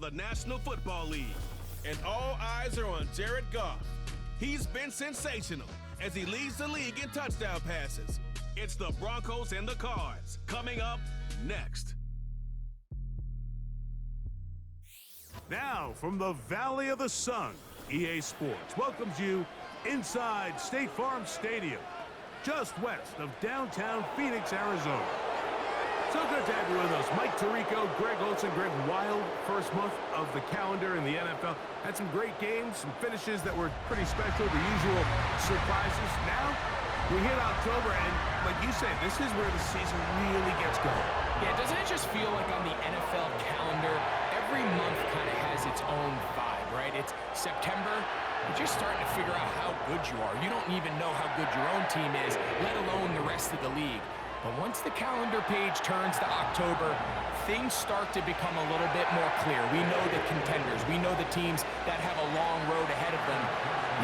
the National Football League. And all eyes are on Jared Goff. He's been sensational as he leads the league in touchdown passes. It's the Broncos and the Cards coming up next. Now, from the Valley of the Sun, EA Sports welcomes you inside State Farm Stadium, just west of downtown Phoenix, Arizona. So good to have you with us. Mike Tirico, Greg Olson, Greg. Wild first month of the calendar in the NFL. Had some great games, some finishes that were pretty special, the usual surprises. Now, we hit October, and like you said, this is where the season really gets going. Yeah, doesn't it just feel like on the NFL calendar, every month kind of has its own vibe, right? It's September, you're just starting to figure out how good you are. You don't even know how good your own team is, let alone the rest of the league. But once the calendar page turns to October, things start to become a little bit more clear. We know the contenders. We know the teams that have a long road ahead of them.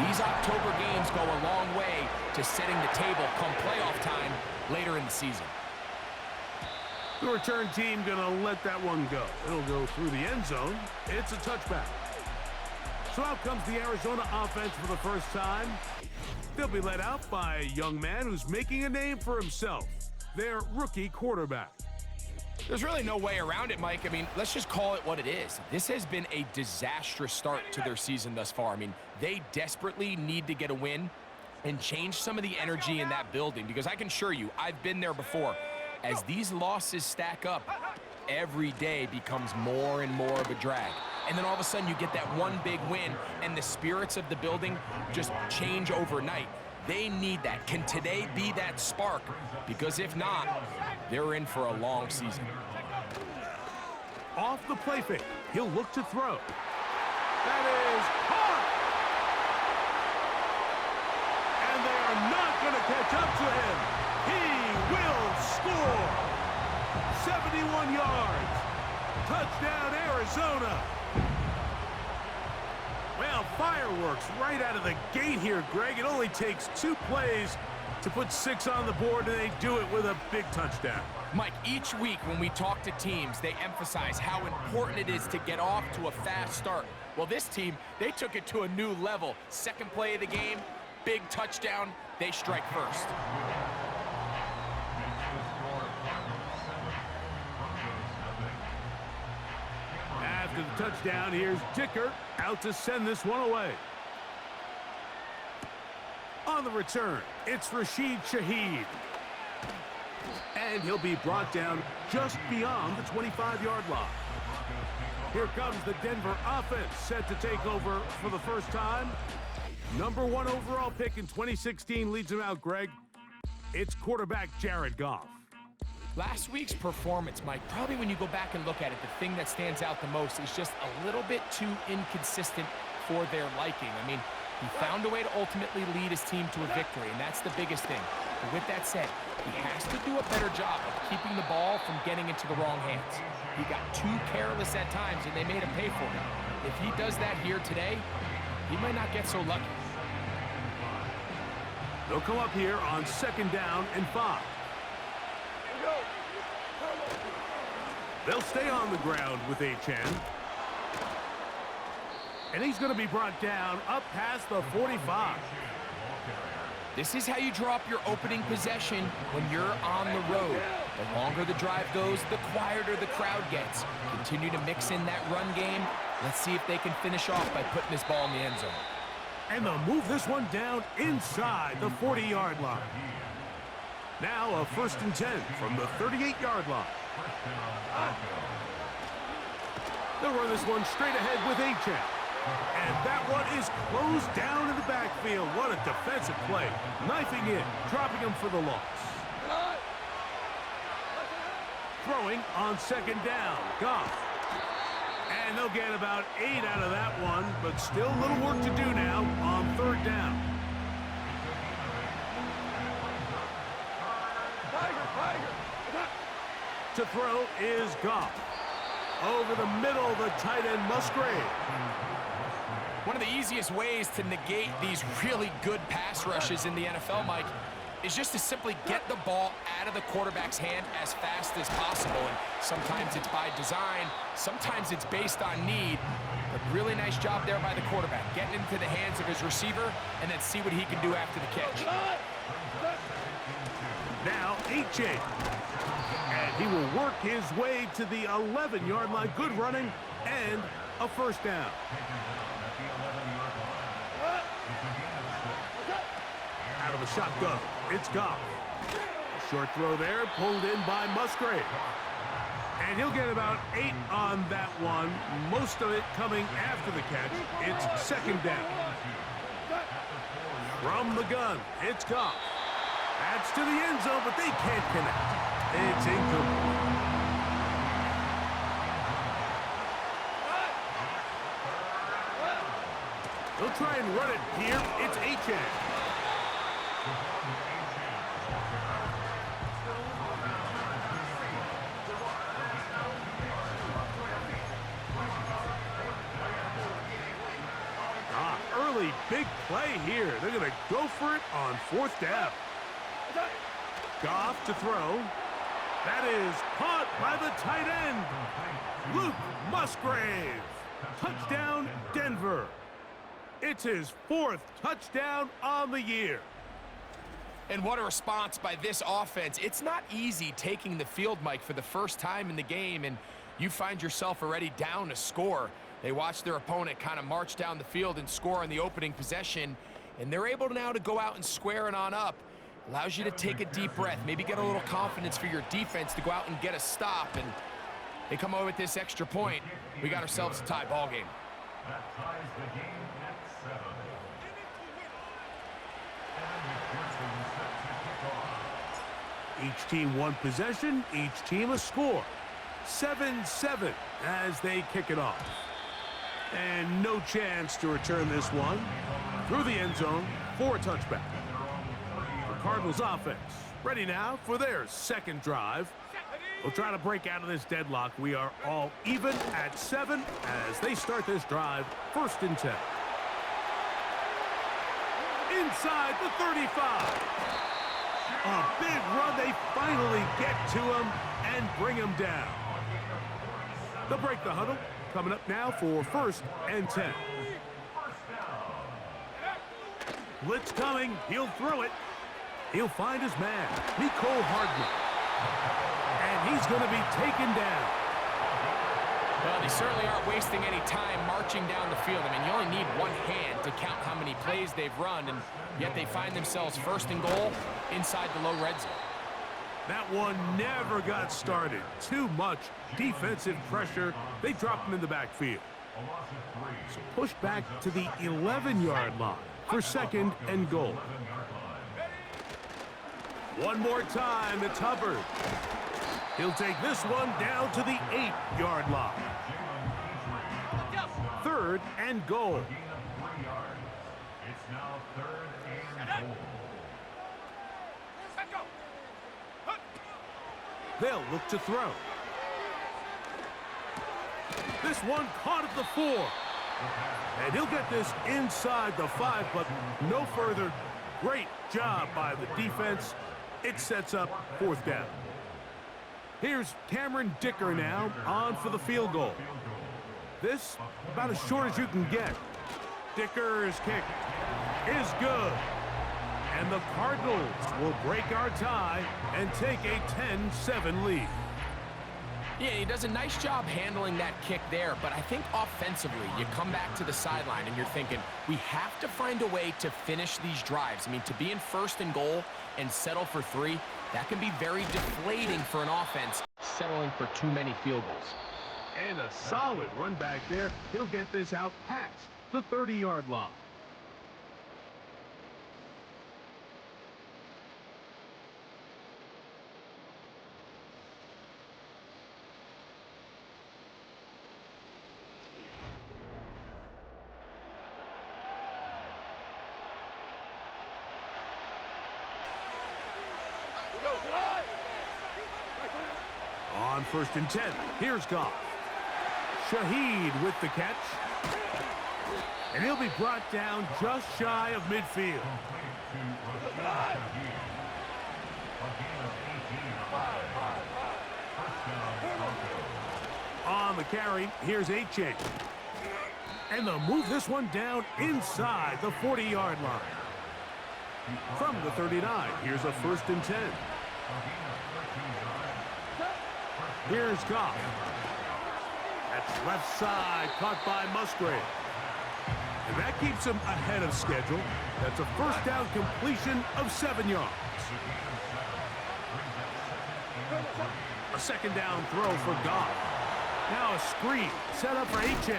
These October games go a long way to setting the table come playoff time later in the season. The return team gonna let that one go. It'll go through the end zone. It's a touchback. So out comes the Arizona offense for the first time. They'll be led out by a young man who's making a name for himself, their rookie quarterback. There's really no way around it, Mike. I mean, let's just call it what it is. This has been a disastrous start to their season thus far. I mean, they desperately need to get a win and change some of the energy in that building, because I can assure you, I've been there before. As these losses stack up, every day becomes more and more of a drag. And then all of a sudden you get that one big win and the spirits of the building just change overnight. They need that. Can today be that spark? Because if not, they're in for a long season. Off the play fake, he'll look to throw. That is hard! And they are not going to catch up to him. He will score! 71 yards. Touchdown, Arizona. Well, fireworks right out of the gate here, Greg. It only takes 2 plays to put 6 on the board, and they do it with a big touchdown. Mike, each week when we talk to teams, they emphasize how important it is to get off to a fast start. Well, this team, they took it to a new level. Second play of the game, big touchdown, they strike first. After the touchdown, here's Dicker out to send this one away. On the return, it's Rashid Shaheed. And he'll be brought down just beyond the 25-yard line. Here comes the Denver offense, set to take over for the first time. Number 1 overall pick in 2016 leads him out, Greg. It's quarterback Jared Goff. Last week's performance, Mike, probably when you go back and look at it, the thing that stands out the most is just a little bit too inconsistent for their liking. I mean, he found a way to ultimately lead his team to a victory, and that's the biggest thing. But with that said, he has to do a better job of keeping the ball from getting into the wrong hands. He got too careless at times, and they made him pay for it. If he does that here today, he might not get so lucky. They'll come up here on 2nd down and 5. They'll stay on the ground with Achane. And he's going to be brought down up past the 45. This is how you drop your opening possession when you're on the road. The longer the drive goes, the quieter the crowd gets. Continue to mix in that run game. Let's see if they can finish off by putting this ball in the end zone. And they'll move this one down inside the 40-yard line. Now a 1st and 10 from the 38-yard line. They'll run this one straight ahead with Achane. And that one is closed down in the backfield. What a defensive play. Knifing in, dropping him for the loss. Throwing on 2nd down, Goff. And they'll get about 8 out of that one, but still a little work to do now on 3rd down. To throw is Goff. Over the middle, the tight end Musgrave. One of the easiest ways to negate these really good pass rushes in the NFL, Mike, is just to simply get the ball out of the quarterback's hand as fast as possible. And sometimes it's by design, sometimes it's based on need. But really nice job there by the quarterback, getting into the hands of his receiver and then see what he can do after the catch. Now, H.A. And he will work his way to the 11-yard line. Good running and a first down. Out of the shotgun, it's Goff. A short throw there, pulled in by Musgrave. And he'll get about 8 on that one, most of it coming after the catch. It's second down. From the gun, it's Goff. That's to the end zone, but they can't connect. It's incomplete. They'll try and run it here. It's H.A. Early big play here. They're going to go for it on fourth down. Goff to throw. That is caught by the tight end, Luke Musgrave. Touchdown, Denver. It's his 4th touchdown on the year. And what a response by this offense. It's not easy taking the field, Mike, for the first time in the game, and you find yourself already down a score. They watch their opponent kind of march down the field and score on the opening possession, and they're able now to go out and square it on up. Allows you to take a deep breath, maybe get a little confidence for your defense to go out and get a stop, and they come away with this extra point. We got ourselves a tie ball game. That ties the game at 7. Each team one possession, each team a score. 7-7 as they kick it off. And no chance to return this one. Through the end zone for a touchback. The Cardinals offense ready now for their second drive. We'll try to break out of this deadlock. We are all even at 7 as they start this drive, 1st and 10. Inside the 35. A big run. They finally get to him and bring him down. They'll break the huddle. Coming up now for 1st and 10. Blitz coming. He'll throw it. He'll find his man, Nicole Hardman. And he's going to be taken down. Well, they certainly aren't wasting any time marching down the field. I mean, you only need one hand to count how many plays they've run, and yet they find themselves 1st and goal inside the low red zone. That one never got started. Too much defensive pressure. They dropped him in the backfield. So push back to the 11-yard line for 2nd and goal. One more time, it's Hubbard. He'll take this one down to the 8-yard line. 3rd and goal. It's now 3rd and goal. They'll look to throw. This one caught at the 4. And he'll get this inside the 5, but no further. Great job by the defense. It sets up 4th down. Here's Cameron Dicker now on for the field goal. This about as short as you can get. Dicker's kick is good. And the Cardinals will break our tie and take a 10-7 lead. Yeah, he does a nice job handling that kick there, but I think offensively, you come back to the sideline and you're thinking, we have to find a way to finish these drives. I mean, to be in 1st and goal and settle for 3, that can be very deflating for an offense, settling for too many field goals. And a solid run back there. He'll get this out past the 30-yard line. On 1st and 10, here's Goff. Shaheed with the catch. And he'll be brought down just shy of midfield. gain of 18 on the play. First down, Broncos. On the carry, here's A-Chain. And they'll move this one down inside the 40-yard line. From the 39, here's a 1st and 10. Here's Goff. That's left side, caught by Musgrave. And that keeps him ahead of schedule. That's a 1st down completion of 7 yards. A 2nd down throw for Goff. Now a screen set up for A-Chain.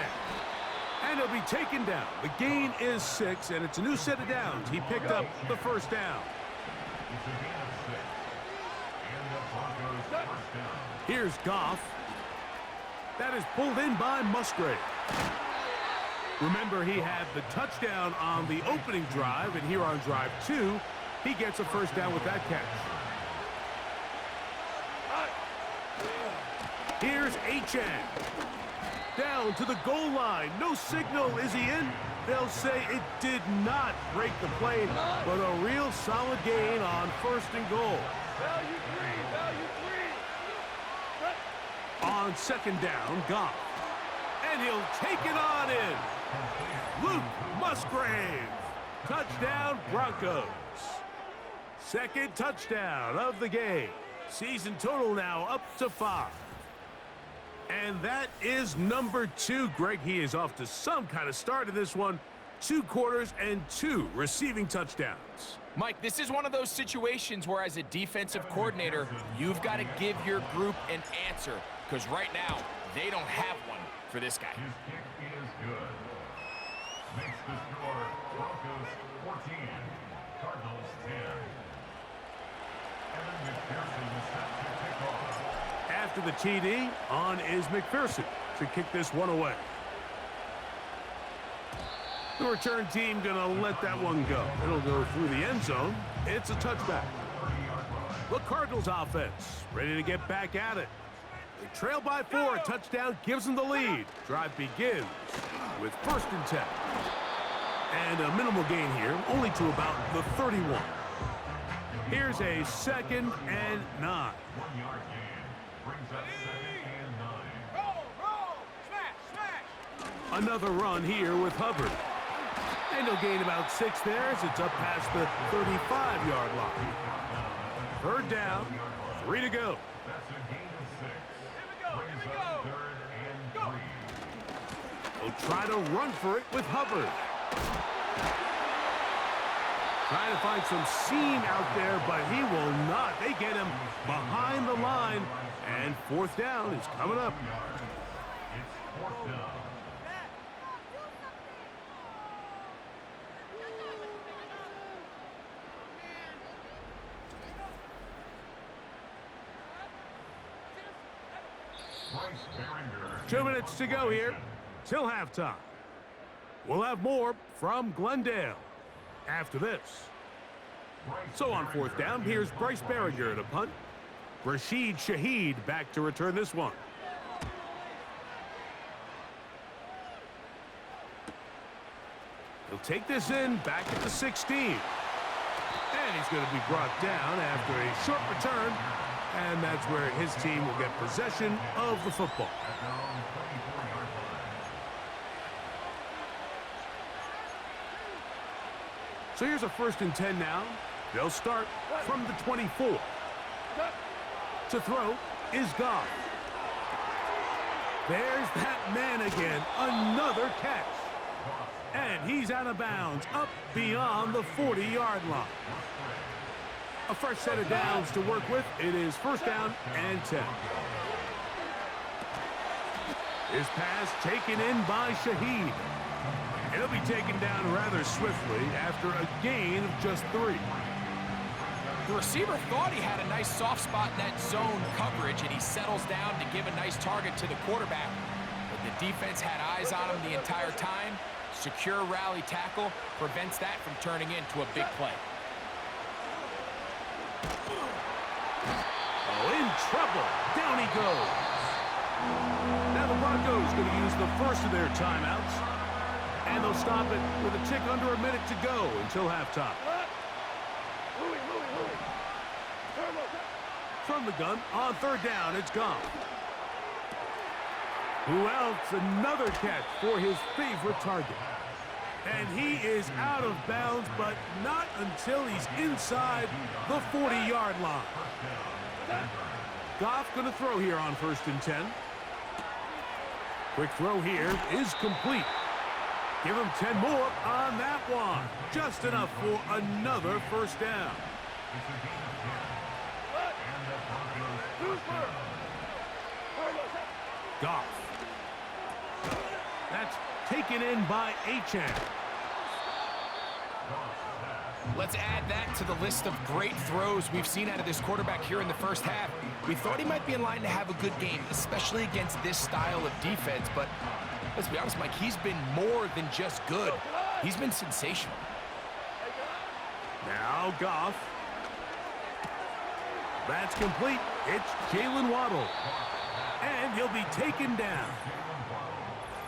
And he'll be taken down. The gain is 6, and it's a new set of downs. He picked up the 1st down. Here's Goff. That is pulled in by Musgrave. Remember, he had the touchdown on the opening drive, and here on drive 2, he gets a 1st down with that catch. Here's A-Chain. Down to the goal line. No signal. Is he in? They'll say it did not break the play, but a real solid gain on 1st and goal. Value three. On 2nd down, Goff. And he'll take it on in. Luke Musgrave. Touchdown, Broncos. 2nd touchdown of the game. Season total now up to 5. And that is number 2. Greg, he is off to some kind of start in this one. 2 quarters and 2 receiving touchdowns. Mike, this is one of those situations where as a defensive coordinator, you've got to give your group an answer, because right now, they don't have one for this guy. His kick is good. Makes the score Broncos 14, Cardinals 10. Evan McPherson is set to kick off. After the TD, on is McPherson to kick this one away. The return team gonna let that one go. It'll go through the end zone. It's a touchback. The Cardinals offense ready to get back at it. They trail by 4. A touchdown gives them the lead. Drive begins with 1st and 10. And a minimal gain here, only to about the 31. Here's a 2nd and 9. 1 yard gain brings up 2nd and 9. Roll. Smash. Another run here with Hubbard. And he'll gain about 6 there as it's up past the 35-yard line. 3rd down, 3 to go. That's a gain of 6. Here we go. 3rd and 3. They'll try to run for it with Hubbard. Trying to find some seam out there, but he will not. They get him behind the line, and 4th down is coming up. It's 4th down. Bryce Behringer. 2 minutes to go here till halftime. We'll have more from Glendale after this. So on 4th down, here's Bryce Behringer to punt. Rashid Shaheed back to return this one. He'll take this in back at the 16. And he's going to be brought down after a short return. And that's where his team will get possession of the football. So here's a 1st and 10 now. They'll start from the 24. To throw is Goff. There's that man again. Another catch. And he's out of bounds up beyond the 40-yard line. A fresh set of downs to work with. It is 1st down and 10. His pass taken in by Shaheed. He'll be taken down rather swiftly after a gain of just 3. The receiver thought he had a nice soft spot in that zone coverage, and he settles down to give a nice target to the quarterback. But the defense had eyes on him the entire time. Secure rally tackle prevents that from turning into a big play. Oh, in trouble. Down he goes. Now the Broncos going to use the first of their timeouts. And they'll stop it with a tick under a minute to go until halftime. From the gun, on third down, it's gone. Who else? Another catch for his favorite target. And he is out of bounds, but not until he's inside the 40-yard line. Goff going to throw here on 1st and 10. Quick throw here is complete. Give him 10 more on that one. Just enough for another first down. Goff. That's taken in by Achane. Let's add that to the list of great throws we've seen out of this quarterback here in the first half. We thought he might be in line to have a good game, especially against this style of defense, but let's be honest, Mike, he's been more than just good. He's been sensational. Now Goff. That's complete. It's Jalen Waddle. And he'll be taken down.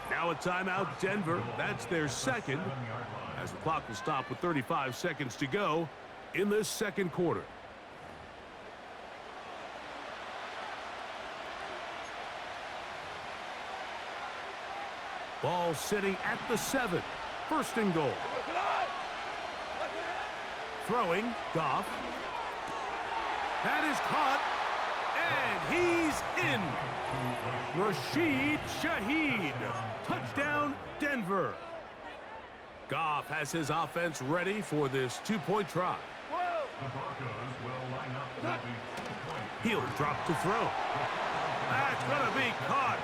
Now a timeout, Denver. That's their second, as the clock will stop with 35 seconds to go in this second quarter. Ball sitting at the 7. 1st and goal. Throwing, Goff. That is caught, and he's in. Rashid Shaheed. Touchdown, Denver. Goff has his offense ready for this 2-point try. He'll drop to throw. That's going to be caught.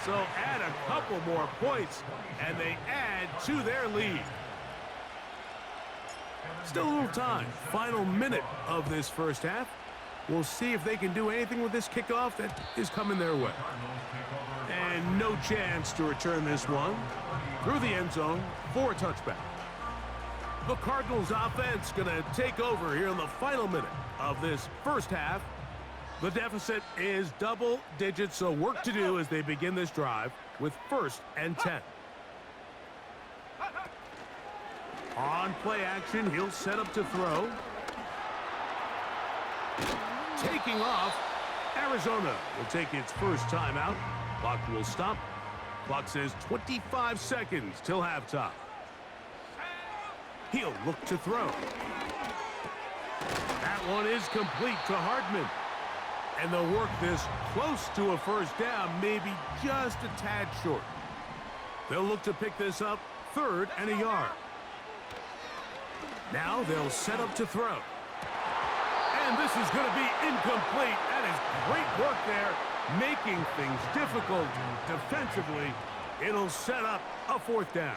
So add a couple more points, and they add to their lead. Still a little time. Final minute of this first half. We'll see if they can do anything with this kickoff that is coming their way. And no chance to return this one through the end zone for a touchback. The Cardinals offense going to take over here in the final minute of this first half. The deficit is double digits, so work to do as they begin this drive with 1st and 10. On play action, he'll set up to throw. Taking off, Arizona will take its first timeout. Clock will stop. Clock says 25 seconds till halftime. He'll look to throw. That one is complete to Hardman. And they'll work this close to a first down, maybe just a tad short. They'll look to pick this up 3rd and a yard. Now they'll set up to throw. And this is going to be incomplete. That is great work there, making things difficult defensively. It'll set up a 4th down.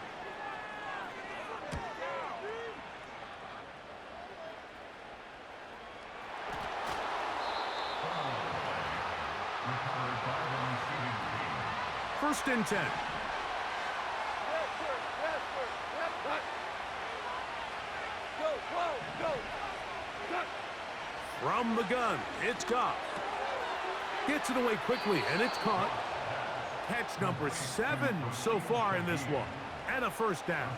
First and 10. From the gun, it's Goff. Gets it away quickly, and it's caught. Catch number 7 so far in this one, and a first down.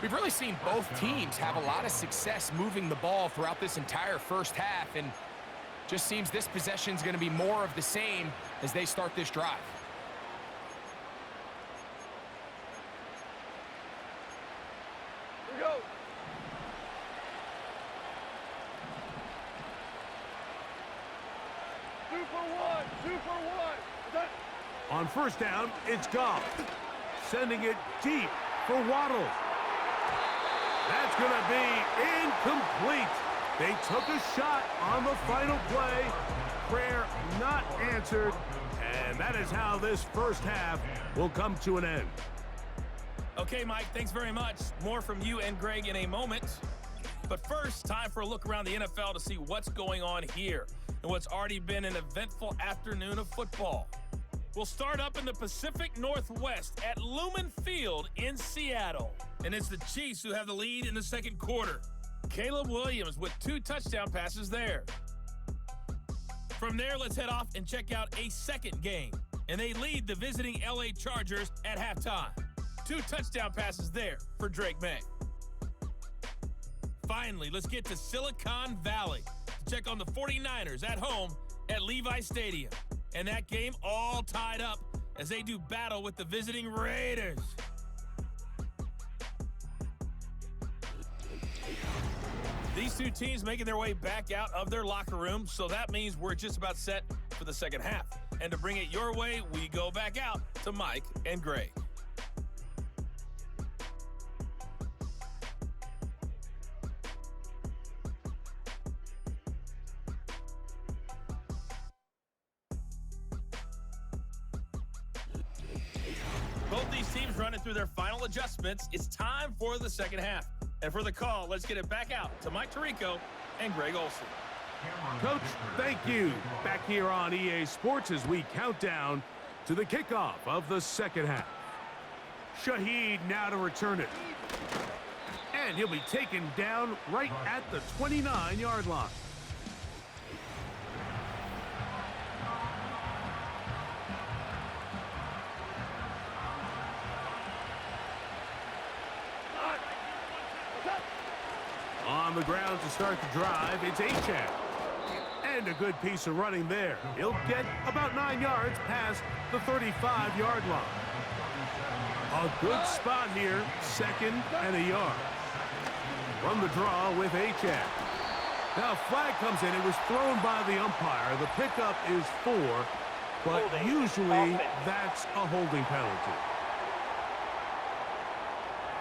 We've really seen both teams have a lot of success moving the ball throughout this entire first half, and just seems this possession is going to be more of the same as they start this drive. Here we go. Super one. On first down, it's Goff. Sending it deep for Waddle. That's going to be incomplete. They took a shot on the final play. Prayer not answered. And that is how this first half will come to an end. Okay, Mike, thanks very much. More from you and Greg in a moment. But first, time for a look around the NFL to see what's going on here and what's already been an eventful afternoon of football. We'll start up in the Pacific Northwest at Lumen Field in Seattle. And it's the Chiefs who have the lead in the second quarter. Caleb Williams with 2 touchdown passes there. From there, let's head off and check out a second game. And they lead the visiting LA Chargers at halftime. 2 touchdown passes there for Drake May. Finally, let's get to Silicon Valley. check on the 49ers at home at Levi Stadium. And that game all tied up as they do battle with the visiting Raiders. These two teams making their way back out of their locker room, so that means we're just about set for the second half. And to bring it your way, we go back out to Mike and Greg. Both these teams running through their final adjustments. It's time for the second half. And for the call, let's get it back out to Mike Tirico and Greg Olson. Coach, thank you. Back here on EA Sports as we count down to the kickoff of the second half. Shaheed now to return it. And he'll be taken down right at the 29-yard line. On the ground to start the drive, it's Achane. And a good piece of running there. He'll get about 9 yards past the 35-yard line. A good spot here, 2nd and a yard. Run the draw with Achane. Now a flag comes in. It was thrown by the umpire. The pickup is 4, but usually that's a holding penalty.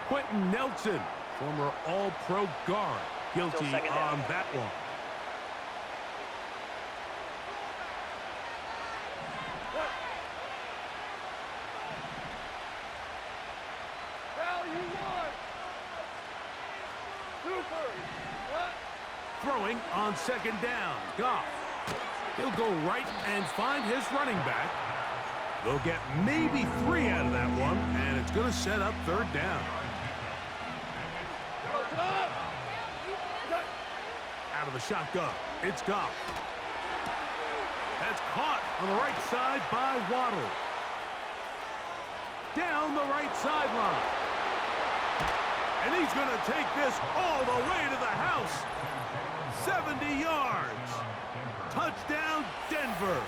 Quentin Nelson, former All-Pro guard, guilty on that one. Throwing on 2nd down, Goff. He'll go right and find his running back. They'll get maybe 3 out of that one, and it's going to set up 3rd down. Out of the shotgun, it's Goff. That's caught on the right side by Waddle. Down the right sideline. And he's going to take this all the way to the house. 70 yards. Touchdown, Denver.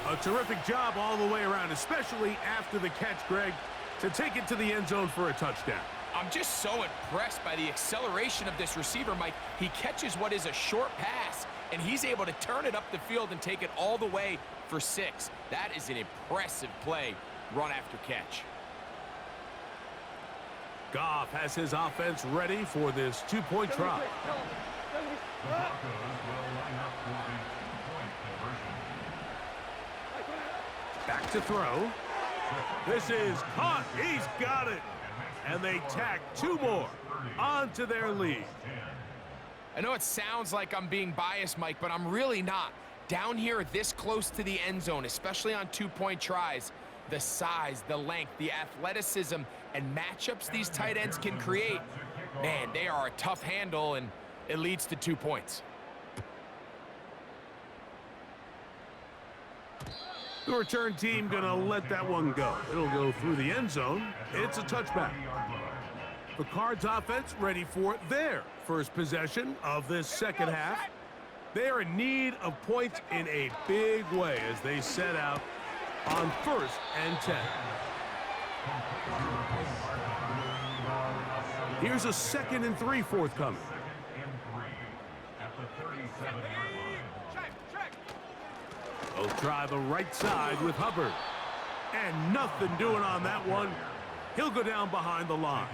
A terrific job all the way around, especially after the catch, Greg, to take it to the end zone for a touchdown. I'm just so impressed by the acceleration of this receiver, Mike. He catches what is a short pass, and he's able to turn it up the field and take it all the way for 6. That is an impressive play, run after catch. Goff has his offense ready for this 2-point try. Back to throw. This is caught. He's got it. And they tack 2 more onto their lead. I know it sounds like I'm being biased, Mike, but I'm really not. Down here this close to the end zone, especially on 2-point tries, the size, the length, the athleticism, and matchups these tight ends can create, man, they are a tough handle, and it leads to 2 points. The return team gonna let that one go. It'll go through the end zone. It's a touchback. The Cards offense ready for their first possession of this second half. They are in need of points in a big way as they set out on 1st and 10. Here's a 2nd and 3 forthcoming. They'll try the right side with Hubbard. And nothing doing on that one. He'll go down behind the line.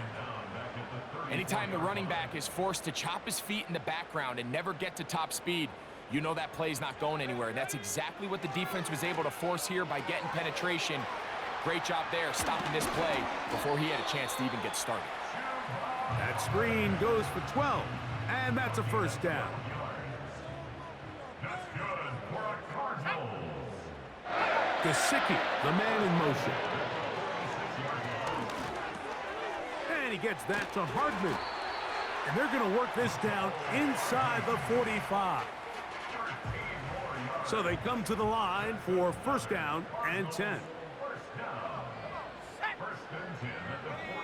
Anytime the running back is forced to chop his feet in the background and never get to top speed, you know that play's not going anywhere. That's exactly what the defense was able to force here by getting penetration. Great job there, stopping this play before he had a chance to even get started. That screen goes for 12, and that's a 1st down. That's good for a Cardinals. Gesicki, the man in motion. And he gets that to Hardman. And they're going to work this down inside the 45. So they come to the line for 1st down and 10.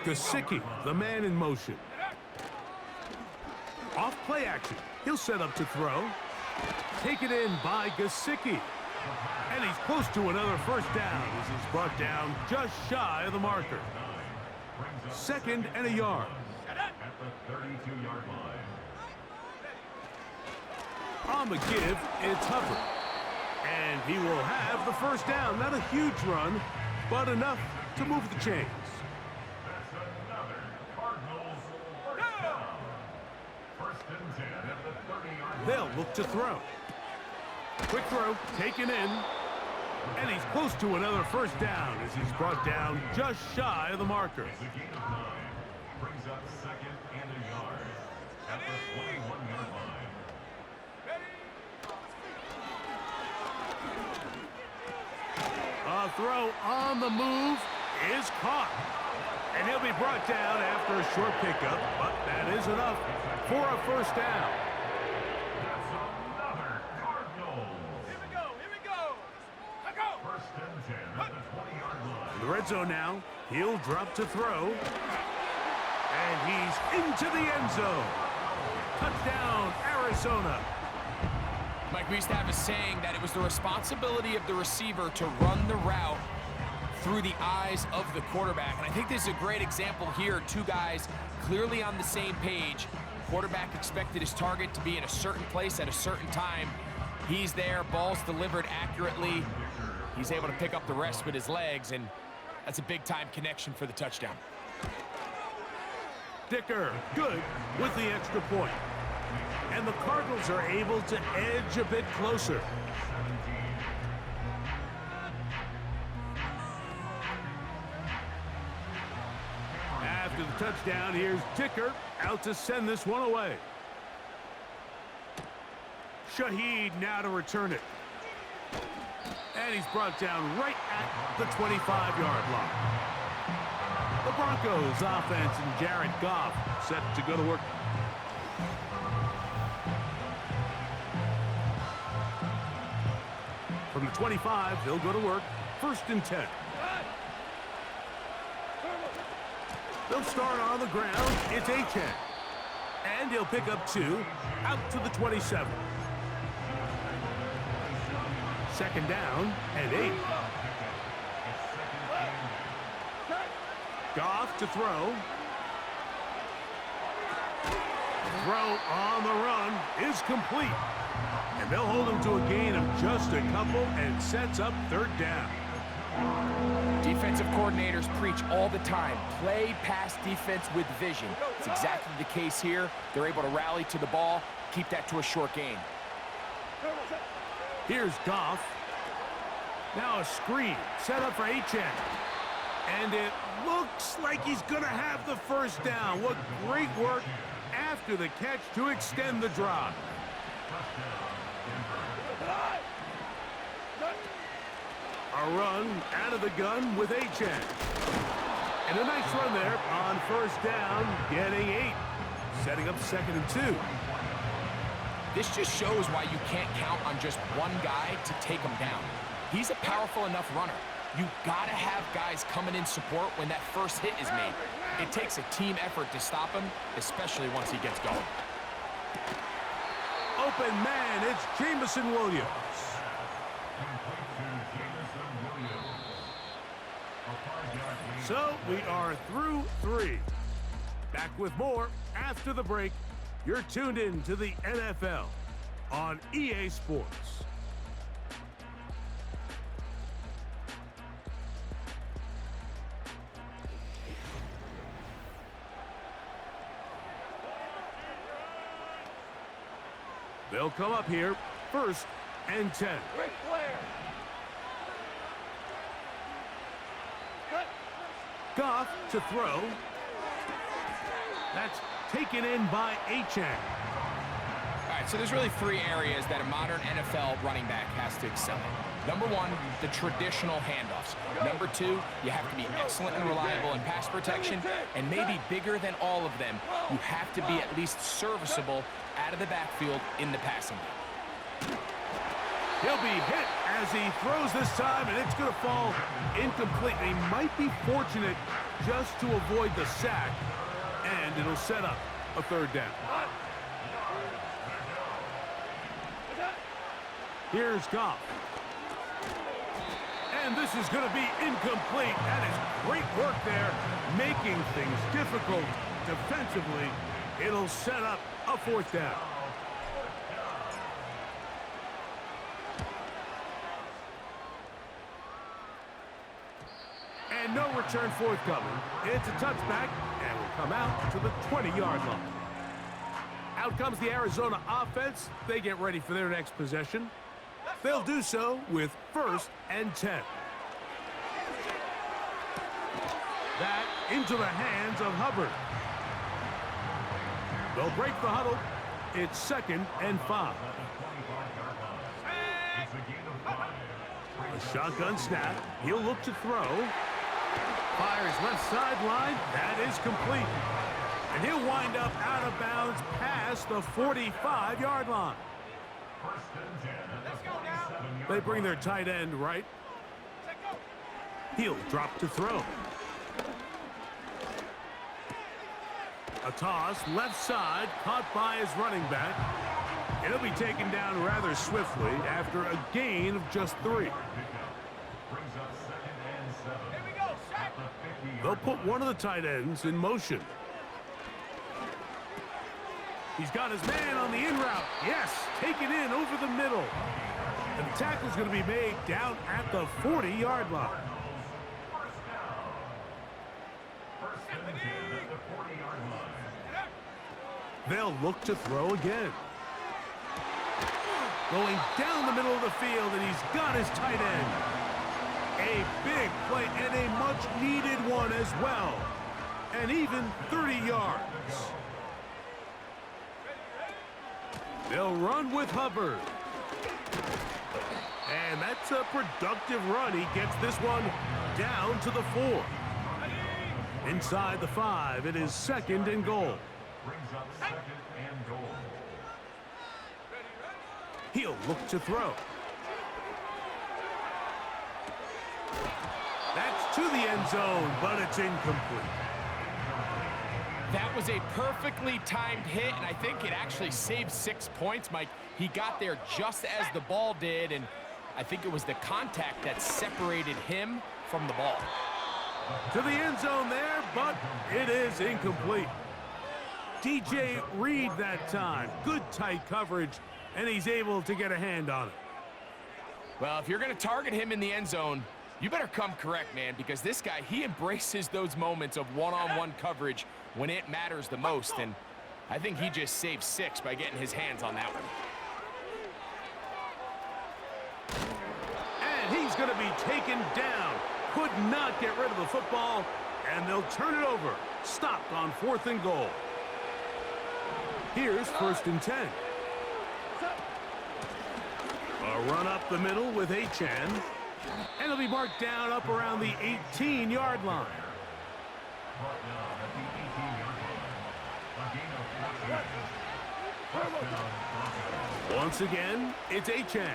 Gesicki, the man in motion. Off play action. He'll set up to throw. Taken in by Gesicki. And he's close to another first down as he's brought down just shy of the marker. 2nd and a yard. At the 32-yard line. On the give, it's Hubbard. And he will have the first down. Not a huge run, but enough to move the chains. That's another Cardinals first down. 1st and 10 at the 30-yard line. They'll look to throw. Quick throw, taken in. And he's close to another first down as he's brought down just shy of the marker. It's a gain of 9. Brings up 2nd and a yard. At the 21-yard line. A throw on the move is caught. And he'll be brought down after a short pickup, but that is enough for a first down. That's another Cardinals. Here we go. Here we go. Let go. 1st and 10 at the 20-yard line. In the red zone now, he'll drop to throw. And he's into the end zone. Touchdown, Arizona. Mike, we used to have a saying that it was the responsibility of the receiver to run the route through the eyes of the quarterback. And I think this is a great example here. Two guys clearly on the same page. Quarterback expected his target to be in a certain place at a certain time. He's there, ball's delivered accurately. He's able to pick up the rest with his legs, and that's a big-time connection for the touchdown. Dicker, good with the extra point. And the Cardinals are able to edge a bit closer. After the touchdown, here's Dicker out to send this one away. Shaheed now to return it. And he's brought down right at the 25-yard line. The Broncos offense and Jared Goff set to go to work. From the 25, they'll go to work. 1st and 10. They'll start on the ground. It's Achane. And he'll pick up 2 out to the 27. 2nd down and 8. Goff to throw. Throw on the run is complete. And they'll hold him to a gain of just a couple and sets up 3rd down. Defensive coordinators preach all the time, play pass defense with vision. It's exactly the case here. They're able to rally to the ball, keep that to a short gain. Here's Goff. Now a screen set up for Achane. And it looks like he's going to have the first down. What great work after the catch to extend the drive. A run out of the gun with Achane. And a nice run there on 1st down, getting 8. Setting up 2nd and 2. This just shows why you can't count on just one guy to take him down. He's a powerful enough runner. You gotta have guys coming in support when that first hit is made. It takes a team effort to stop him, especially once he gets going. Open man, it's Jameson Williams. So we are through 3. Back with more after the break. You're tuned in to the NFL on EA Sports. They'll come up here, 1st and 10. Ric Flair. Goff to throw. That's taken in by Achane. All right, so there's really 3 areas that a modern NFL running back has to excel in. Number 1, the traditional handoffs. Number 2, you have to be excellent and reliable in pass protection. And maybe bigger than all of them, you have to be at least serviceable out of the backfield in the passing game. He'll be hit as he throws this time, and it's going to fall incomplete. He might be fortunate just to avoid the sack, and it'll set up a 3rd down. Here's Goff. And this is going to be incomplete. That is great work there, making things difficult defensively. It'll set up a fourth down. And no return forthcoming. It's a touchback, and will come out to the 20-yard line. Out comes the Arizona offense. They get ready for their next possession. They'll do so with 1st and 10. That into the hands of Hubbard. They'll break the huddle. It's 2nd and 5. A shotgun snap. He'll look to throw. Fires left sideline. That is complete. And he'll wind up out of bounds past the 45-yard line. They bring their tight end right. He'll drop to throw. A toss, left side, caught by his running back. And he'll be taken down rather swiftly after a gain of just 3. They'll put one of the tight ends in motion. He's got his man on the in route. Yes, taken in over the middle. And the tackle's going to be made down at the 40-yard line. They'll look to throw again. Going down the middle of the field, and he's got his tight end. A big play and a much-needed one as well. And even 30 yards. They'll run with Hubbard. And that's a productive run. He gets this one down to the 4. Inside the 5, it is 2nd and goal. Brings up 2nd and goal. He'll look to throw. That's to the end zone, but it's incomplete. That was a perfectly timed hit, and I think it actually saved 6 points, Mike. He got there just as the ball did, and I think it was the contact that separated him from the ball. To the end zone there, but it is incomplete. DJ Reed that time. Good tight coverage, and he's able to get a hand on it. Well, if you're going to target him in the end zone, you better come correct, man, because this guy, he embraces those moments of one-on-one coverage when it matters the most, and I think he just saved 6 by getting his hands on that one. And he's going to be taken down. Could not get rid of the football, and they'll turn it over. Stopped on 4th and goal. Here's 1st and 10. A run up the middle with Achan. And it'll be marked down up around the 18-yard line. Once again, it's Achan.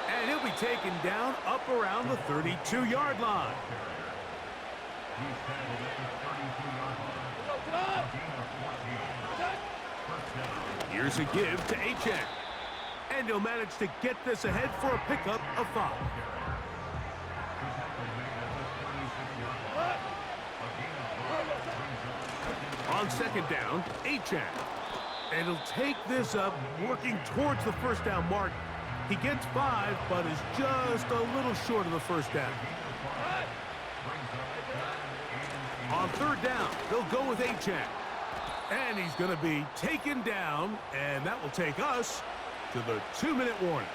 And he'll be taken down up around the 32-yard line. Here's a give to Achan. And he'll manage to get this ahead for a pickup of 5. On 2nd down, Achan. And he'll take this up, working towards the 1st down mark. He gets 5, but is just a little short of the 1st down. On 3rd down, they'll go with Achan. And he's going to be taken down, and that will take us to the 2-minute warning.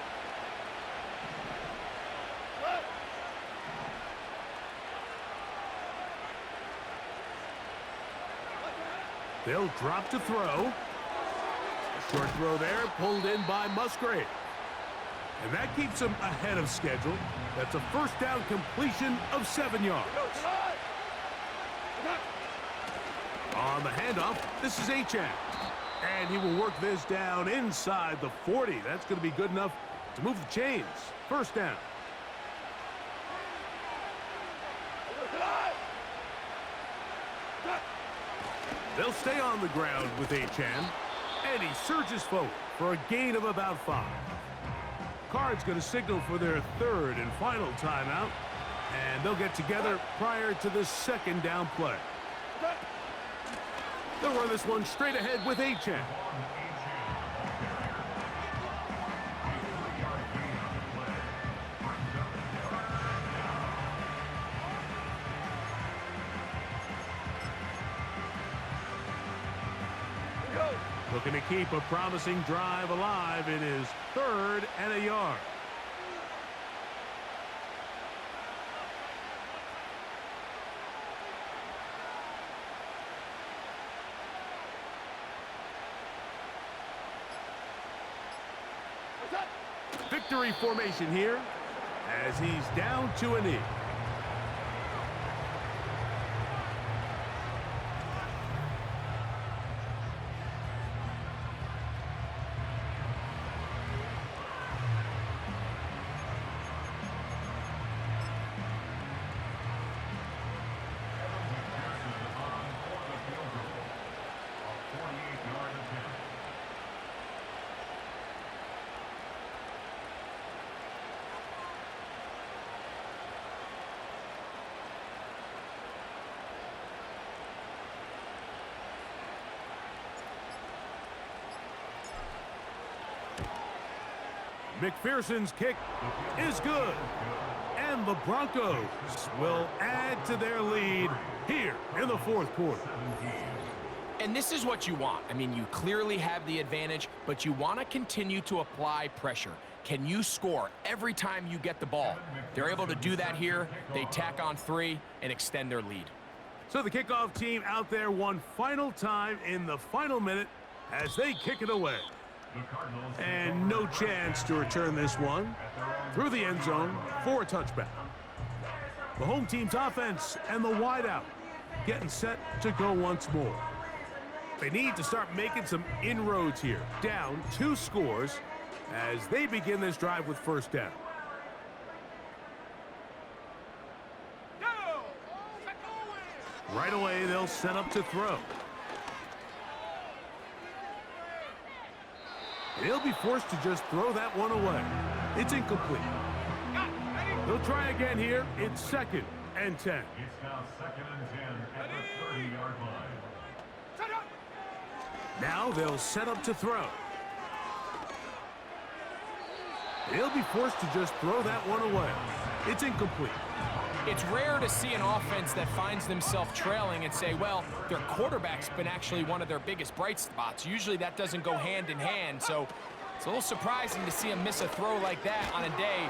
They'll drop to throw. A short throw there, pulled in by Musgrave. And that keeps him ahead of schedule. That's a 1st down completion of 7 yards. On the handoff, this is Achan. And he will work this down inside the 40. That's going to be good enough to move the chains. 1st down. They'll stay on the ground with Achan. And he surges forward for a gain of about 5. Cards going to signal for their third and final timeout. And they'll get together prior to the second down play. They'll run this one straight ahead with Achane. Looking to keep a promising drive alive. It is 3rd and a yard. Victory formation here as he's down to a knee. McPherson's kick is good. And the Broncos will add to their lead here in the 4th quarter. And this is what you want. I mean, you clearly have the advantage, but you want to continue to apply pressure. Can you score every time you get the ball? They're able to do that here. They tack on 3 and extend their lead. So the kickoff team out there one final time in the final minute as they kick it away. And no chance to return this one through the end zone for a touchback. The home team's offense and the wideout getting set to go once more. They need to start making some inroads here. Down 2 scores as they begin this drive with first down. Right away, they'll set up to throw. He'll be forced to just throw that one away. It's incomplete. They'll try again here. It's 2nd and 10. It's now 2nd and 10 at the 30-yard line. Now they'll set up to throw. He'll be forced to just throw that one away. It's incomplete. It's rare to see an offense that finds themselves trailing and say, well, their quarterback's been actually one of their biggest bright spots. Usually that doesn't go hand in hand, so it's a little surprising to see him miss a throw like that on a day.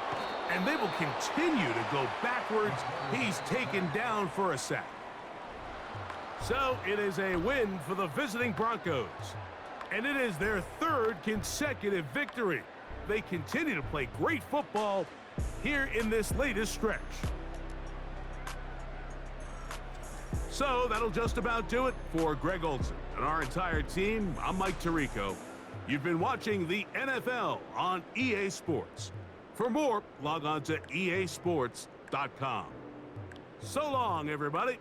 And they will continue to go backwards. He's taken down for a sack. So it is a win for the visiting Broncos. And it is their 3rd consecutive victory. They continue to play great football here in this latest stretch. So that'll just about do it for Greg Olsen and our entire team. I'm Mike Tirico. You've been watching the NFL on EA Sports. For more, log on to easports.com. So long, everybody.